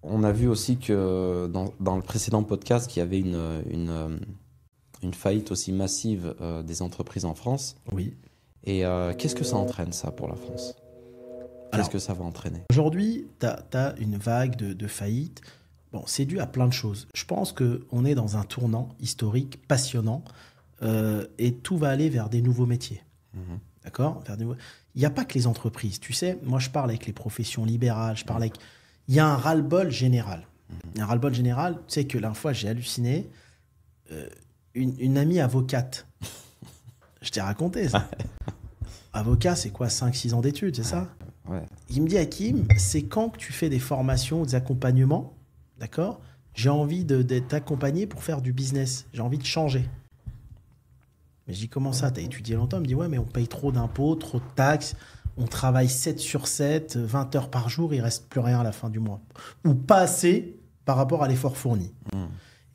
On a vu aussi que dans le précédent podcast, qu'il y avait une faillite aussi massive des entreprises en France. Oui. Et qu'est-ce que ça entraîne, ça, pour la France? Qu'est-ce que ça va entraîner? Aujourd'hui, tu as une vague de faillites. Bon, c'est dû à plein de choses. Je pense qu'on est dans un tournant historique passionnant et tout va aller vers des nouveaux métiers. D'accord? Il n'y a pas que les entreprises. Tu sais, moi, je parle avec les professions libérales, il y a un ras-le-bol général. Il y a un ras-le-bol général. Tu sais que la fois, j'ai halluciné. Une amie avocate. Je t'ai raconté ça. Avocat, c'est quoi? 5-6 ans d'études, c'est ça? Ouais. Il me dit, Hakim, c'est quand que tu fais des formations, des accompagnements, d'accord? J'ai envie d'être accompagné pour faire du business. J'ai envie de changer. Mais je dis, comment ça? T'as étudié longtemps? Il me dit, ouais, mais on paye trop d'impôts, trop de taxes. On travaille 7/7, 20 heures par jour, il ne reste plus rien à la fin du mois. Ou pas assez par rapport à l'effort fourni.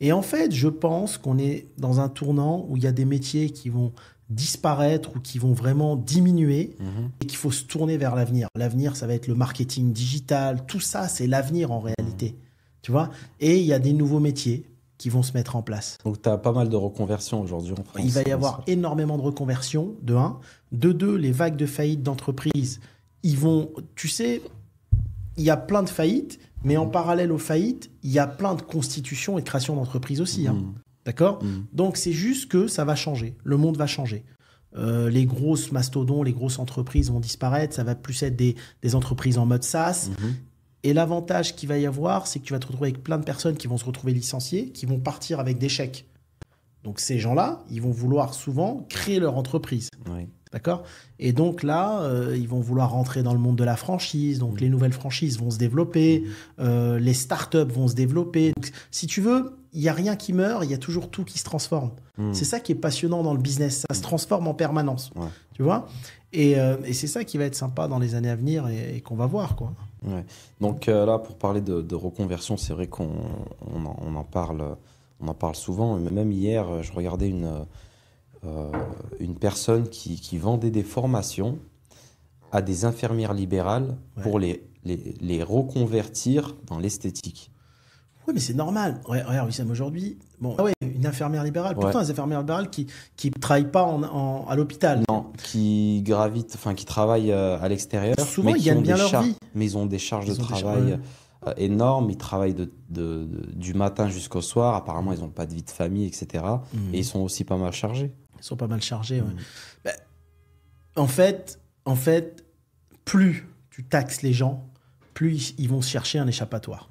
Et en fait, je pense qu'on est dans un tournant où il y a des métiers qui vont disparaître ou qui vont vraiment diminuer et qu'il faut se tourner vers l'avenir. L'avenir, ça va être le marketing digital. Tout ça, c'est l'avenir en réalité. Tu vois? Et il y a des nouveaux métiers qui vont se mettre en place. Donc, tu as pas mal de reconversions aujourd'hui en France. Il va y avoir énormément de reconversions, de 1. De 2, les vagues de faillites d'entreprises, ils vont... Tu sais, il y a plein de faillites, mais en parallèle aux faillites, il y a plein de constitutions et de créations d'entreprises aussi. D'accord? Donc, c'est juste que ça va changer. Le monde va changer. Les grosses mastodons, les grosses entreprises vont disparaître. Ça va plus être des entreprises en mode SaaS. Et l'avantage qu'il va y avoir, c'est que tu vas te retrouver avec plein de personnes qui vont se retrouver licenciées, qui vont partir avec des chèques. Donc, ces gens-là, ils vont vouloir souvent créer leur entreprise. Oui. D'accord? Et donc là, ils vont vouloir rentrer dans le monde de la franchise. Donc, les nouvelles franchises vont se développer. Les startups vont se développer. Donc, si tu veux, il n'y a rien qui meurt. Il y a toujours tout qui se transforme. C'est ça qui est passionnant dans le business. Ça se transforme en permanence. Ouais. Tu vois? Et c'est ça qui va être sympa dans les années à venir et qu'on va voir, quoi. Ouais. Donc là, pour parler de reconversion, c'est vrai qu'on en parle souvent. Même hier, je regardais une personne qui vendait des formations à des infirmières libérales pour les reconvertir dans l'esthétique. Oui, mais c'est normal. Regarde, Wissam, aujourd'hui, une infirmière libérale. Pourtant, les infirmières libérales qui ne travaillent pas à l'hôpital. Non, qui travaillent à l'extérieur. Souvent, ils gagnent bien leur vie. Mais ils ont des charges de travail énormes. Ils travaillent du matin jusqu'au soir. Apparemment, ils n'ont pas de vie de famille, etc. Et ils sont aussi pas mal chargés. Ils sont pas mal chargés, ouais. En fait, plus tu taxes les gens, plus ils vont chercher un échappatoire.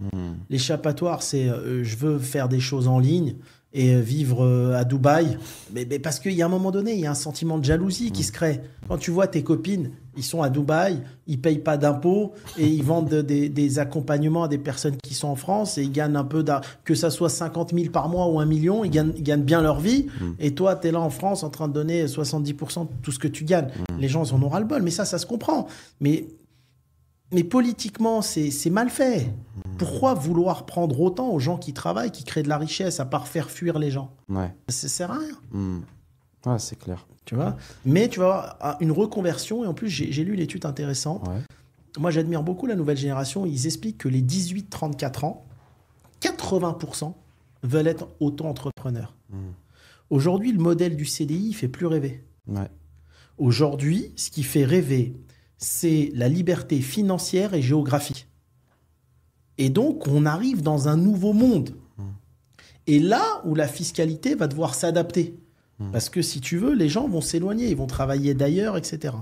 L'échappatoire, c'est je veux faire des choses en ligne et vivre à Dubaï. Mais parce qu'il y a un moment donné, il y a un sentiment de jalousie qui se crée. Quand tu vois tes copines, ils sont à Dubaï, ils ne payent pas d'impôts et ils vendent des accompagnements à des personnes qui sont en France et ils gagnent un peu, que ça soit 50 000 par mois ou 1 million, ils gagnent bien leur vie. Et toi, tu es là en France en train de donner 70% de tout ce que tu gagnes. Les gens, ils en ont ras le bol. Mais ça se comprend. Mais politiquement, c'est mal fait. Pourquoi vouloir prendre autant aux gens qui travaillent, qui créent de la richesse, à part faire fuir les gens? Ça sert à rien. Ouais, c'est clair. Tu vois? Mais tu vas avoir une reconversion. Et en plus, j'ai lu une étude intéressante. Moi, j'admire beaucoup la nouvelle génération. Ils expliquent que les 18-34 ans, 80% veulent être auto-entrepreneurs. Aujourd'hui, le modèle du CDI ne fait plus rêver. Aujourd'hui, ce qui fait rêver, c'est la liberté financière et géographique. Et donc, on arrive dans un nouveau monde. Et là où la fiscalité va devoir s'adapter. Parce que si tu veux, les gens vont s'éloigner, ils vont travailler d'ailleurs, etc.